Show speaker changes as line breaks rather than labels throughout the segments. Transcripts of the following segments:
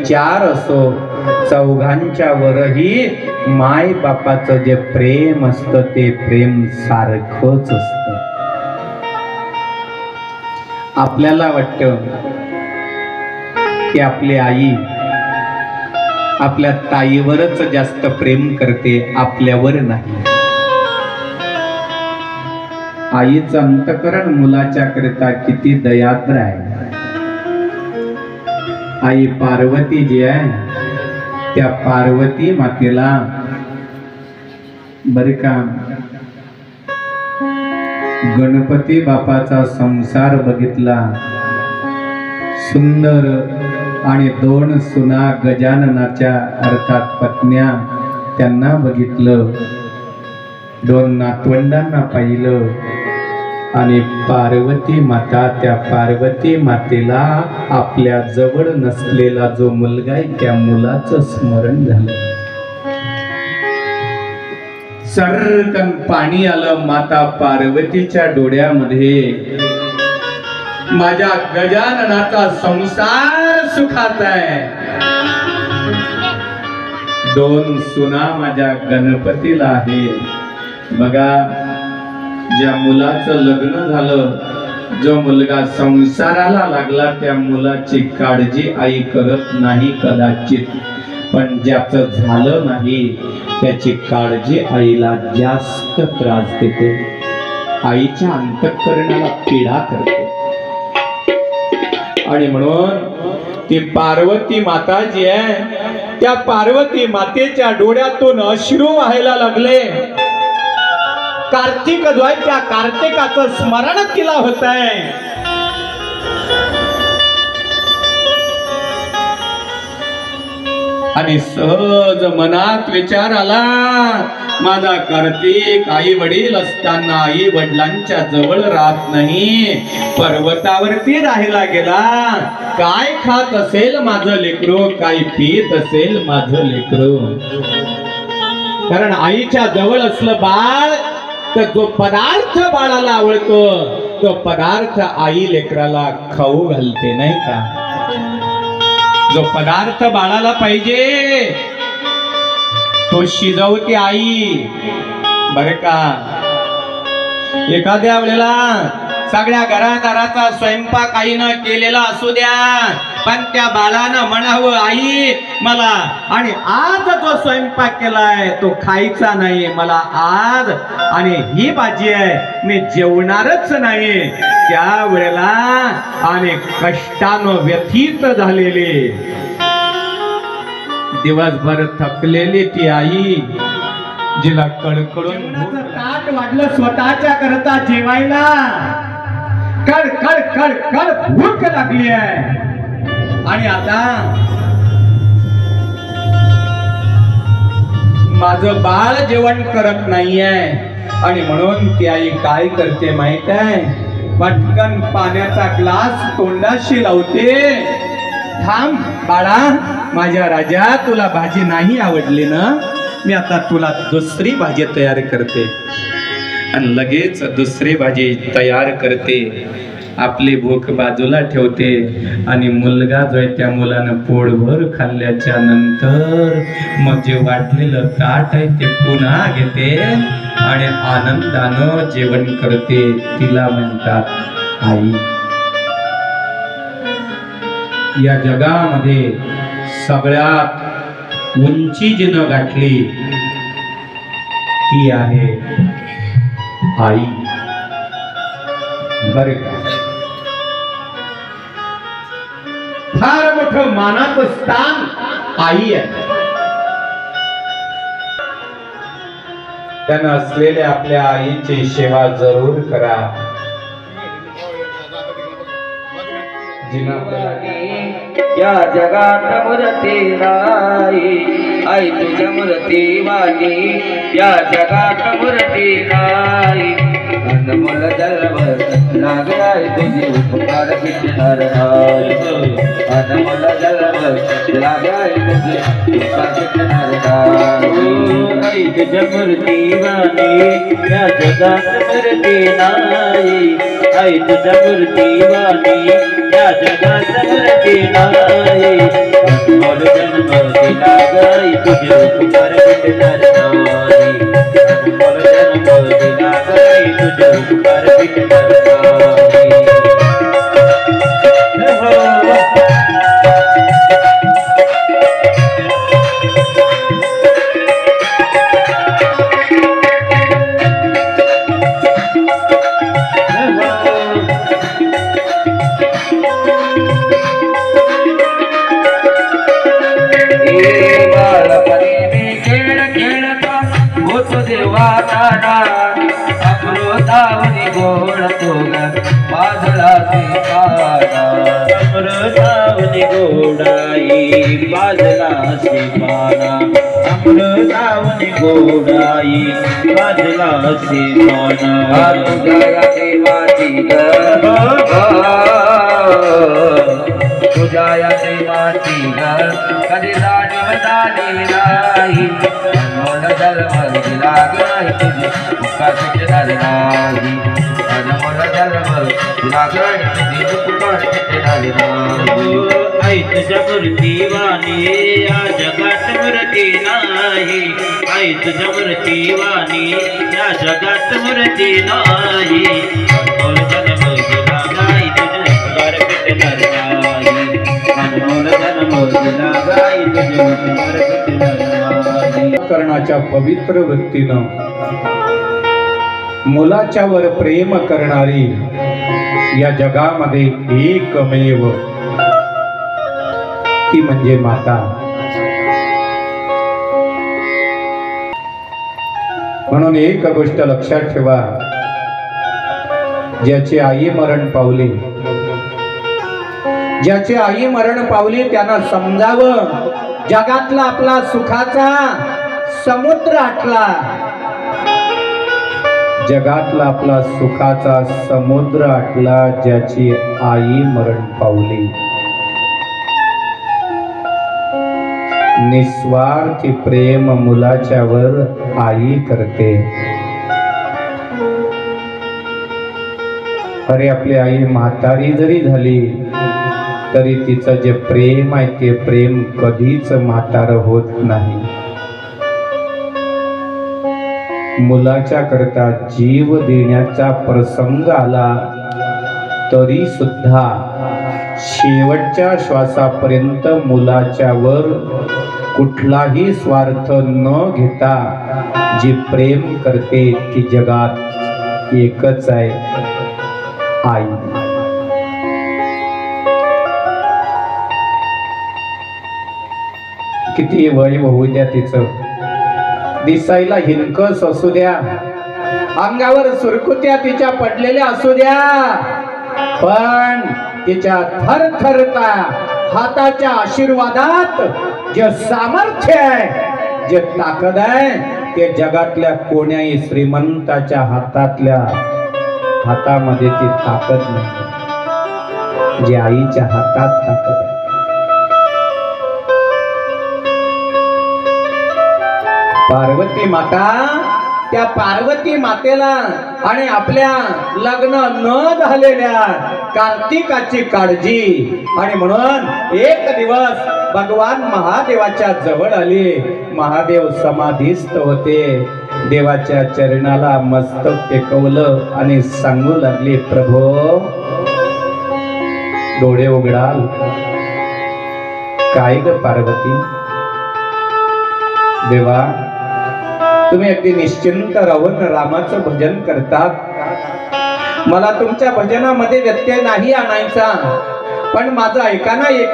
चार असो, चौघांच्या वरही माय बापाचं जे प्रेम असतं ते प्रेम सारखंच असतं. आपल्याला वाटतं की आपली आई आपल्या ताईवरच जास्त प्रेम करते, आपल्यावर नाही. आईचं अंतकरण मुलाच्या करता किती दयाद्र आहे. आई पार्वती जी आहे त्या पार्वती मातेला बर का गणपती बापाचा संसार बघितला, सुंदर आणि दोन सुना गजाननाच्या अर्थात पत्न्या त्यांना बघितलं, दोन नातवंडांना पाहिलं आणि पार्वती माता त्या पार्वती मातेला आपल्या जवळ नसलेला जो मुलगा आहे त्या मुलाचं स्मरण झालं. सर्कन पाणी आलं माता पार्वतीच्या डोळ्यामध्ये. माझ्या गजाननाचा संसार सुखात आहे, दोन सुना माझ्या गणपतीला आहे. बघा, ज्या मुलाचं लग्न झालं, जो मुलगा संसाराला लागला त्या मुलाची काळजी आई करत नाही कदाचित, पण ज्याचं झालं नाही त्याची काळजी आईला जास्त त्रास देते, आईच्या अंतःकरणाला पीडा करते. आणि म्हणून ती पार्वती माता जी आहे त्या पार्वती मातेच्या डोळ्यातून अश्रू व्हायला लागले. कार्तिक जो आहे त्या कार्तिकाचं स्मरण तिला होत आहे. आणि सहज मनात विचार आला, माझा कार्तिक आई वडील असताना आई वडिलांच्या जवळ राहत नाही, पर्वतावरती राहायला गेला. काय खात असेल माझं लेकरू, काय पीत असेल माझं लेकरू. कारण आईच्या जवळ असलं बाळ तर जो पदार्थ बाळाला आवडतो तो पदार्थ आई लेकराला खाऊ घालते, नाही का. जो पदार्थ बाळाला पाहिजे तो शिजवते आई, बर का. एखाद्या वेळेला सगळ्या घरादाराचा स्वयंपाक आईनं केलेला असू द्या, पण त्या बाळानं म्हणावं आई मला आणि आज जो स्वयंपाक केलाय तो खायचा नाही, मला आज आणि ही भाजी आहे मी जेवणारच नाही. त्या वेळेला आणि कष्टानं व्यथित झालेले दिवसभर थकलेली ती आई, जिला कडकडून ताट वाढलं स्वतःच्या करता जेवायला, कड कड कड कड भूक लागली आहे. आणि आता माझं बाळ जेवण करत नाहीये. आणि म्हणून ती आई काय करते माहित आहे, पटकन पाण्याचा ग्लास तोंडाशी लावते. थांब बाळा, माझ्या राजा तुला भाजी नाही आवडली ना, मी आता तुला दुसरी भाजी तयार करते. आणि लगेच दुसरी भाजी तयार करते, आपली भूक बाजूला ठेवते. आणि मुलगा जो आहे त्या मुलानं पोटभर खाल्ल्याच्या नंतर मग जे वाटलेलं ताट आहे ते पुन्हा घेते आणि आनंदानं जेवण करते. तिला म्हणतात आई. या जगामध्ये सगळ्यात उंची जिनं गाठली ती आहे आई, बरे का. फार मोठं मानाचं स्थान आई आहे. त्यानं असलेल्या आपल्या आईची सेवा जरूर करा.
या जगात मूर्ती नाही आई तुझ्या मूर्ती वाणी, या जगात मूर्ती नाही. अनमोल जन्म लागलाय तुझे उपकार भेटणार नाही, अनमोल जन्म लागलाय तुझे उपकार भेटणार नाही. आई तुझ्या मूर्ती वाणी, या जगात मूर्ती नाही. आई तुझ्या मूर्ती वाणी, या जगात मूर्ती नाही. जन्म दिला गाई तुझे उपकार भेटणार नाही अनमोल जन्म दिला गाई तुझे उपकार भेटणार अमृतावनी गोड तोग बाजला अमृतावनी गोडाई बाजला पाना अमृतावनी गोडाई बाजला पाना तुझ्या देवाची तुझ्या देवाची कधी जाणीव झाली नाही अनमोल जन्म दिला गाई तुझे उपकार भेटणार नाही अनमोल जन्म दिला गाई तुझे उपकार भेटणार नाही आई तुझ्या मूर्ती वाणी या जगात मूर्ती नाही आई तुझ्या मूर्ती वाणी या जगात मूर्ती नाही अनमोल जन्म दिला गाई तुझे उपकार भेटणार नाही अनमोल जन्म दिला गाई तुझे उपकार भेटणार नाही
करण्याच्या पवित्र वृत्तीनं मुलाच्या वर प्रेम करणारी या जगामध्ये एकमेव ती म्हणजे माता. म्हणून एक गोष्ट लक्षात ठेवा, ज्याची आई मरण पावली त्यांना समजावं जगातला आपला सुखाचा समुद्र आटला. जगातला आपला सुखाचा समुद्र आटला ज्याची आई मरण पावली. निस्वार्थी प्रेम मुलाच्या वर आई करते. अरे आपली आई म्हातारी जरी झाली तरी तिचं जे प्रेम आहे ते प्रेम कधीच म्हातारं होत नाही. मुलाच्या करता जीव देण्याचा प्रसंग आला तरी सुद्धा शेवटच्या श्वासापर्यंत मुलाच्या वर कुठलाही स्वार्थ न घेता जी प्रेम करते ती जगात एकच आहे, आई. किती वय होऊ द्या तिचं, दिसायला हिनकस असू द्या, अंगावर सुरकुत्या तिच्या पडलेल्या असू द्या, पण तिच्या थरथरता हाताच्या आशीर्वादात जे सामर्थ्य आहे, जे ताकद आहे, ते जगातल्या कोण्याही श्रीमंताच्या हातामध्ये ती ताकद नाही, जे आईच्या हातात ताकद आहे. पार्वती माता, त्या पार्वती मातेला आणि आपल्या लग्न न झालेल्या कार्तिकाची काळजी, आणि म्हणून एक दिवस भगवान महादेवाच्या जवळ आले. महादेव समाधीस्थ होते. देवाच्या चरणाला मस्तक टेकवलं आणि सांगू लागले, प्रभो डोळे उघडाल. काय ग पार्वती, देवा तुम्ही अगदी निश्चिंत राहून रामाचं भजन करतात, मला तुमच्या भजनामध्ये व्यत्यय नाही आणायचा, पण माझं ऐका ना एक.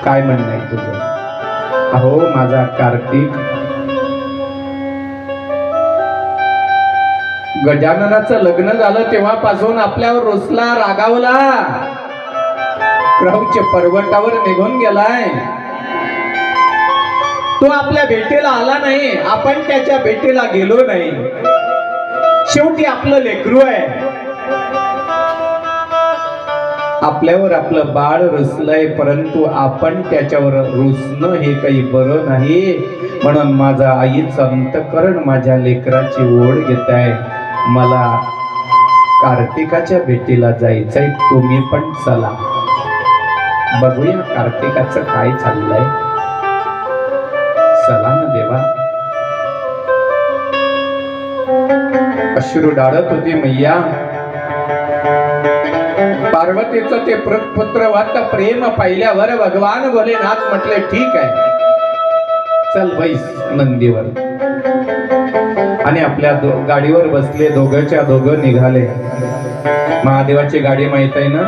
काय म्हणणं आहे तुझं? अहो माझा कार्तिक गजाननाचं लग्न झालं तेव्हापासून आपल्यावर रुसला, रागावला, क्रौच पर्वतावर निघून गेलाय. तो आपल्या भेटीला आला नाही, आपण त्याच्या भेटीला गेलो नाही. शेवटी आपलं लेकरू आहे, आपल्यावर आपलं बाळ रुसलंय, परंतु आपण त्याच्यावर रुसणं हे काही बरं नाही. म्हणून माझा आईचं अंतकरण माझ्या लेकराची ओढ घेत आहे. मला कार्तिकाच्या भेटीला जायचंय, तुम्ही पण चला. बघूया कार्तिकाचं काय चाललंय. चला ना देवा. अश्रू डाळत होती मैया. पार्वतीचं ते पुत्रवत प्रेम पाहिल्यावर भगवान भोलेनाथ म्हटले ठीक आहे, चल बैस नंदीवर. आणि आपल्या गाडीवर बसले, दोघंच्या दोघं निघाले. महादेवाची गाडी माहित आहे ना,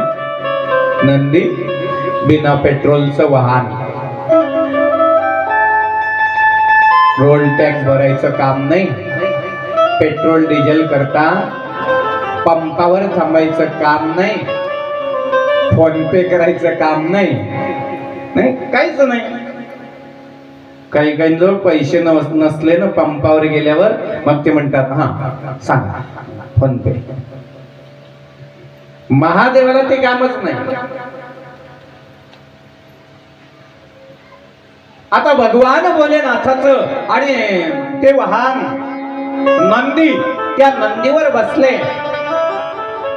नंदी बिना पेट्रोलचं वाहन. रोड टॅक्स भरायचं काम नाही, पेट्रोल डिझेल करता पंपावर थांबायचं काम नाही, फोन पे करायचं काम नाही, नाही काहीच नाही. काही काही जवळ पैसे नसले ना पंपावर गेल्यावर मग ते म्हणतात हा सांगा फोन पे. महादेवाला ते कामच नाही. आता भगवान भोलेनाथाचं आणि ते वाहन नंदी, त्या नंदीवर बसले.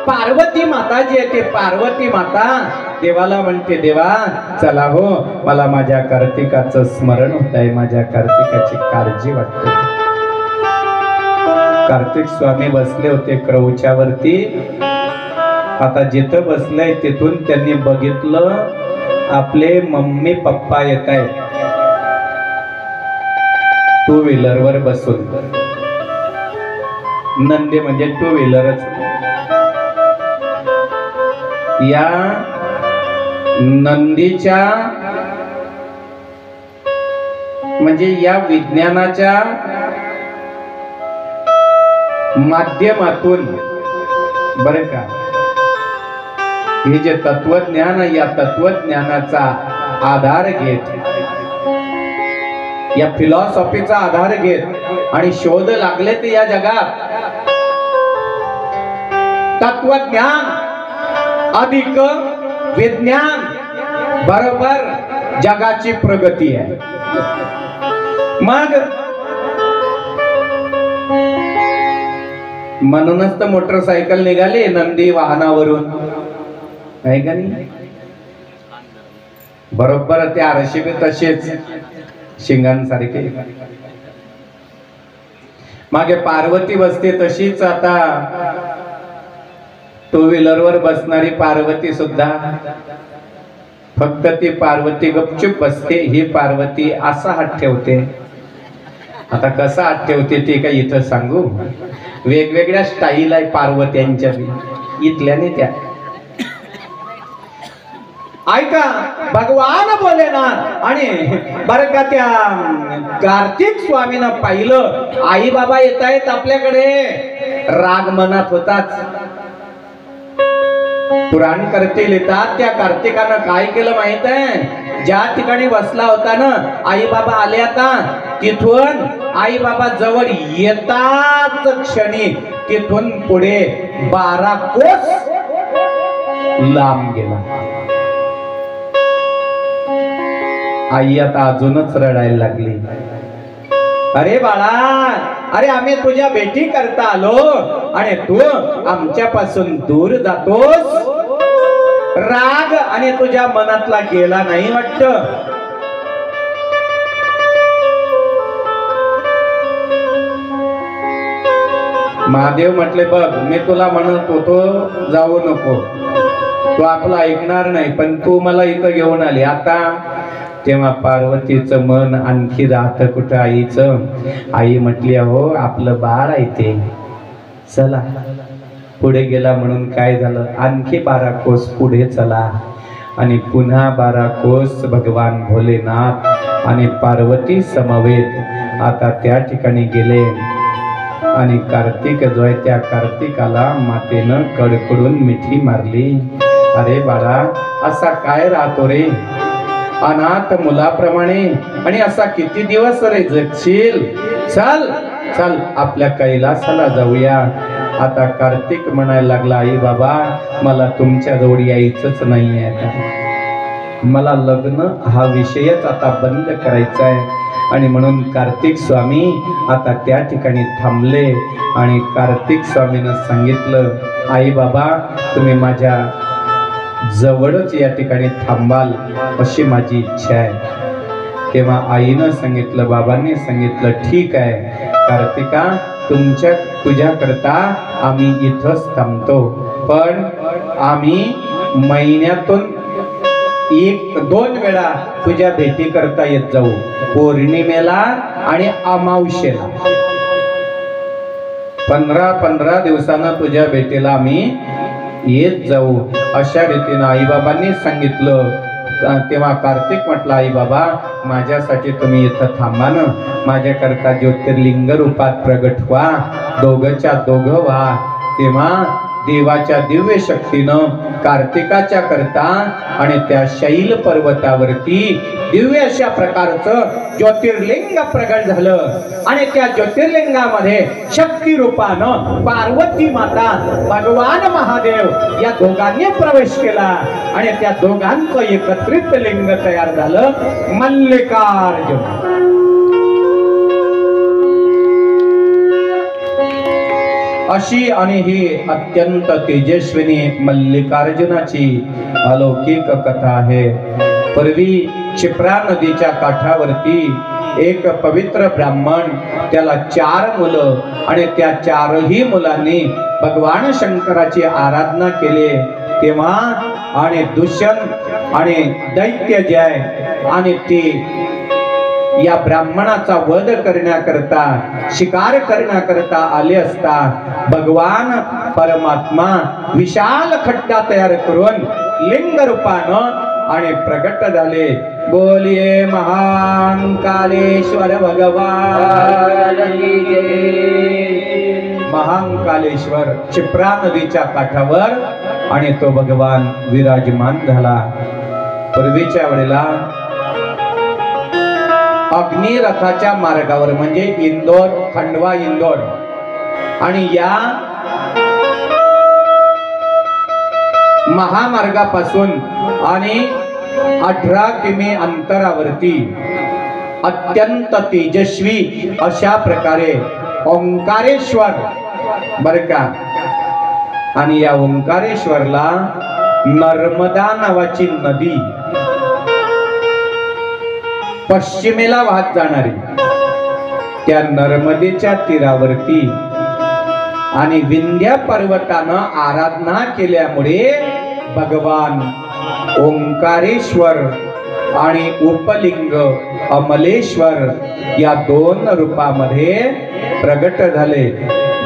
पार्वती माता जी आहे, ते पार्वती माता देवाला म्हणते, देवा चला हो, मला माझ्या कार्तिकाचं स्मरण होत आहे, माझ्या कार्तिकाची काळजी वाटते. कार्तिक स्वामी बसले होते क्रौच्यावरती. आता जिथं बसलंय तिथून त्यांनी बघितलं आपले मम्मी पप्पा येत आहेत टू व्हीलरवर बसून. नंदी म्हणजे टू व्हीलरच. या नंदीच्या म्हणजे या विज्ञानाच्या माध्यमातून बरं का, हे जे तत्वज्ञान, या तत्वज्ञानाचा आधार घेत, या फिलॉसॉफीचा आधार घेत आणि शोध लागले ते या जगात. तत्वज्ञान अधिक विज्ञान बरोबर जगाची प्रगती आहे. मग म्हणूनच तर मोटरसायकल निघाली नंदी वाहनावरून, आहे का नाही? बरोबर ते आरशे बी तसेच शिंगांसारखे. मागे पार्वती बसते तशीच आता टू व्हीलरवर बसणारी पार्वती सुद्धा, फक्त ती पार्वती गपचूप बसते, ही पार्वती असा हात ठेवते. आता कसा हात ठेवते ते काही इथं सांगू, वेगवेगळ्या स्टाईल आहे पार्वत्यांच्या इथल्या नाही त्या. ऐका, भगवान भोलेनाथ आणि बरं का त्या कार्तिक स्वामीनं पाहिलं आई बाबा येत आहेत आपल्याकडे. राग मनात होताच. पुराण करतील येतात, त्या कार्तिकानं काय केलं माहित आहे, ज्या ठिकाणी बसला होता ना आई बाबा आले, आता तिथून आई बाबा जवळ येताच क्षणी तिथून पुढे 12 कोस लांब गेला. आई आता अजूनच रडायला लागली. अरे बाळा, अरे आम्ही तुझ्या भेटी करता आलो आणि तू आमच्यापासून दूर जातोस. राग आणि तुझ्या मनातला गेला नाही वाटतं. महादेव म्हटले, बघ मी तुला म्हणत होतो जाऊ नको, तू आपलं ऐकणार नाही, पण तू मला इथं घेऊन आली. आता तेव्हा पार्वतीचं मन आणखी राहत कुठं आईचं. आई म्हटली, अहो आपलं बाळ आहे ते, चला. पुढे गेला म्हणून काय झालं, आणखी 12 कोस पुढे चला. आणि पुन्हा 12 कोस भगवान भोलेनाथ आणि पार्वती समवेत आता त्या ठिकाणी गेले. आणि कार्तिक जो आहे त्या कार्तिकाला मातेनं कडकडून मिठी मारली. अरे बाळा, असा काय राहतो रे अनाथ मुलाप्रमाणे, आणि असा किती दिवस रे जगशील. चल चल आपल्या कैलासाला जाऊया. आता कार्तिक म्हणायला लागला, आई बाबा मला तुमच्या जवळ यायचंच नाही आहे. मला लग्न हा विषयच आता बंद करायचा आहे. आणि म्हणून कार्तिक स्वामी आता त्या ठिकाणी थांबले आणि कार्तिक स्वामीनं सांगितलं, आई बाबा तुम्ही माझ्या जवळच या ठिकाणी थांबाल अशी माझी इच्छा आहे. तेव्हा आईनं सांगितलं, बाबांनी सांगितलं, ठीक आहे कार्तिका, तुझ्याकरता आम्ही इथंच थांबतो, पण आम्ही महिन्यातून 1-2 वेळा तुझ्या भेटी करता येत जाऊ, पौर्णिमेला आणि अमावस्येला. 15-15 दिवसानं तुझ्या भेटीला आम्ही येत जाऊ अशा रीतीनं आईबाबांनी सांगितलं. तेव्हा कार्तिक म्हटला, आई बाबा माझ्यासाठी तुम्ही इथं थांबा ना, माझ्याकरता ज्योतिर्लिंग रूपात प्रगट व्हा, दोघंच्या दोघं व्हा. तेव्हा देवाच्या दिव्य शक्तीनं कार्तिकाच्या करता आणि त्या शैल पर्वतावरती दिव्य अशा प्रकारचं ज्योतिर्लिंग प्रगट झालं. आणि त्या ज्योतिर्लिंगामध्ये शक्ती रूपानं पार्वती माता, भगवान महादेव या दोघांनी प्रवेश केला आणि त्या दोघांचं एकत्रित लिंग तयार झालं, मल्लिकार्जुन. अशी आणि ही अत्यंत तेजस्विनी मल्लिकार्जुनाची अलौकिक कथा आहे. पूर्वी क्षिप्रा नदीच्या काठावरती एक पवित्र ब्राह्मण, त्याला 4 मुलं आणि त्या 4ही मुलांनी भगवान शंकराची आराधना केली. तेव्हा आणि दुष्यंत आणि दैत्य जे आहे आणि ते या ब्राह्मणाचा वध करण्याकरता, शिकार करण्याकरता आले असता भगवान परमात्मा विशाल खड्डा तयार करून लिंग रूपानं आणि प्रगट झाले. बोलिये महान कालेश्वर भगवान. महान कालेश्वर क्षिप्रा नदीच्या काठावर आणि तो भगवान विराजमान झाला. पूर्वीच्या वेळेला अग्निरथाच्या मार्गावर म्हणजे इंदोर, खंडवा इंदोर आणि या महामार्गापासून आणि 18 किमी अंतरावरती अत्यंत तेजस्वी अशा प्रकारे ओंकारेश्वर बर का. आणि या ओंकारेश्वरला नर्मदा नावाची नदी पश्चिमेला वाहत जाणारी, त्या नर्मदेच्या तीरावरती आणि विंध्य पर्वतानं आराधना केल्यामुळे भगवान ओंकारेश्वर आणि उपलिंग अमलेश्वर या 2 रूपामध्ये प्रगट झाले.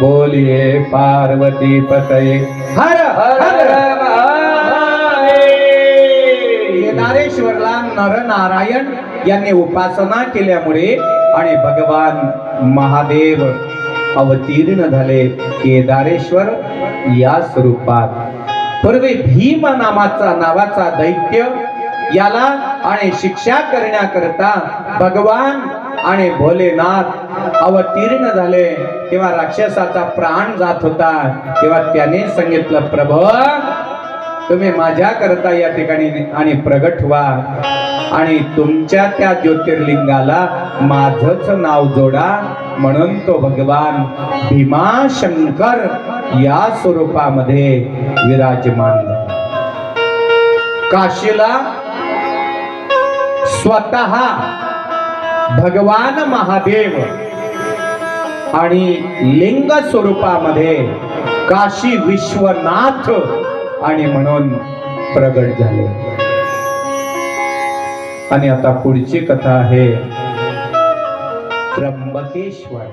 बोलिये पार्वती पतये हर हर केदारेश्वरला नरनारायण यांनी उपासना केल्यामुळे आणि भगवान महादेव अवतीर्ण झाले केदारेश्वर या स्वरूपात. पूर्वी भीम नावाचा दैत्य याला आणि शिक्षा करण्याकरता भगवान आणि भोलेनाथ अवतीर्ण झाले. तेव्हा राक्षसाचा प्राण जात होता. तेव्हा त्याने सांगितलं, प्रभू तुम्ही माझ्या करता या ठिकाणी आणि प्रगट व्हा आणि तुमच्या त्या ज्योतिर्लिंगाला माझंच नाव जोडा. म्हणून तो भगवान भीमाशंकर या स्वरूपामध्ये विराजमान झाला. काशीला स्वतः भगवान महादेव आणि लिंग स्वरूपामध्ये काशी विश्वनाथ आणि म्हणून प्रगट झाले. आणि आता पुढची कथा आहे त्र्यंबकेश्वर.